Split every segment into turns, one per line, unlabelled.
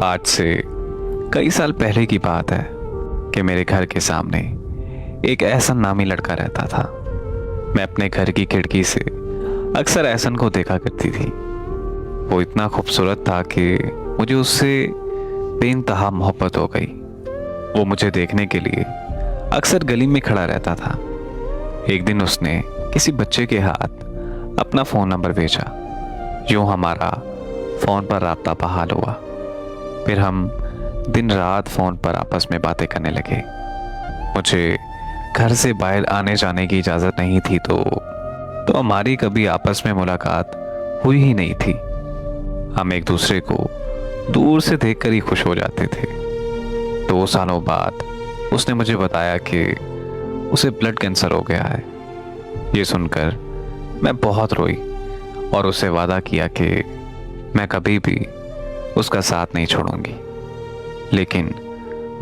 आज से कई साल पहले की बात है कि मेरे घर के सामने एक एहसन नामी लड़का रहता था। मैं अपने घर की खिड़की से अक्सर एहसन को देखा करती थी। वो इतना खूबसूरत था कि मुझे उससे बेइंतहा मोहब्बत हो गई। वो मुझे देखने के लिए अक्सर गली में खड़ा रहता था। एक दिन उसने किसी बच्चे के हाथ अपना फ़ोन नंबर भेजा। यूँ हमारा फ़ोन पर राब्ता बहाल हुआ। फिर हम दिन रात फ़ोन पर आपस में बातें करने लगे। मुझे घर से बाहर आने जाने की इजाज़त नहीं थी तो हमारी कभी आपस में मुलाकात हुई ही नहीं थी। हम एक दूसरे को दूर से देखकर ही खुश हो जाते थे। 2 सालों बाद उसने मुझे बताया कि उसे ब्लड कैंसर हो गया है। ये सुनकर मैं बहुत रोई और उससे वादा किया कि मैं कभी भी उसका साथ नहीं छोड़ूंगी। लेकिन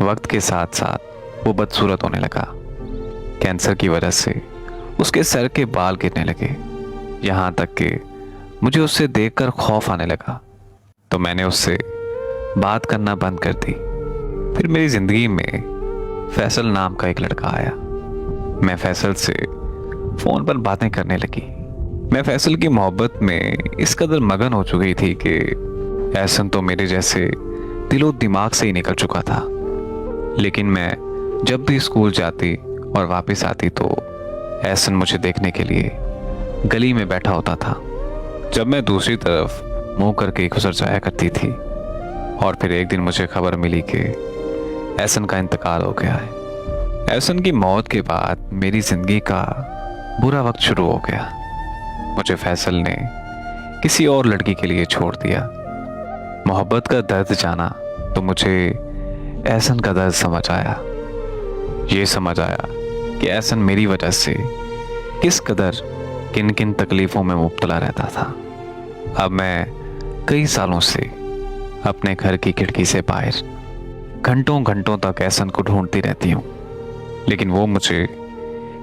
वक्त के साथ साथ वो बदसूरत होने लगा। कैंसर की वजह से उसके सर के बाल गिरने लगे। यहाँ तक कि मुझे उससे देखकर खौफ आने लगा, तो मैंने उससे बात करना बंद कर दी। फिर मेरी ज़िंदगी में फैसल नाम का एक लड़का आया। मैं फैसल से फ़ोन पर बातें करने लगी। मैं फैसल की मोहब्बत में इस कदर मगन हो चुकी थी कि एहसन तो मेरे जैसे दिलो दिमाग से ही निकल चुका था। लेकिन मैं जब भी स्कूल जाती और वापस आती तो एहसन मुझे देखने के लिए गली में बैठा होता था। जब मैं दूसरी तरफ मुंह करके गुजर जाया करती थी। और फिर एक दिन मुझे खबर मिली कि एहसन का इंतकाल हो गया है। एहसन की मौत के बाद मेरी ज़िंदगी का बुरा वक्त शुरू हो गया। मुझे फैसल ने किसी और लड़की के लिए छोड़ दिया। मोहब्बत का दर्द जाना तो मुझे एहसन का दर्द समझ आया। ये समझ आया कि एहसन मेरी वजह से किस कदर किन किन तकलीफ़ों में मुब्तला रहता था। अब मैं कई सालों से अपने घर की खिड़की से बाहर घंटों घंटों तक एहसन को ढूंढती रहती हूँ, लेकिन वो मुझे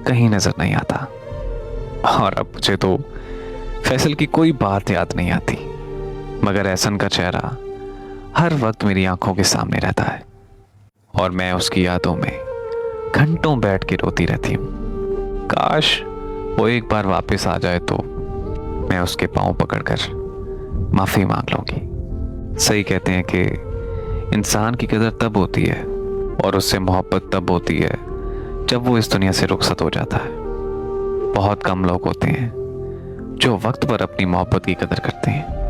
कहीं नज़र नहीं आता। और अब मुझे तो फैसल की कोई बात याद नहीं आती, मगर एहसन का चेहरा हर वक्त मेरी आंखों के सामने रहता है और मैं उसकी यादों में घंटों बैठ के रोती रहती हूँ। काश वो एक बार वापस आ जाए तो मैं उसके पाँव पकड़कर माफ़ी मांग लूँगी। सही कहते हैं कि इंसान की कदर तब होती है और उससे मोहब्बत तब होती है जब वो इस दुनिया से रुखसत हो जाता है। बहुत कम लोग होते हैं जो वक्त पर अपनी मोहब्बत की कदर करते हैं।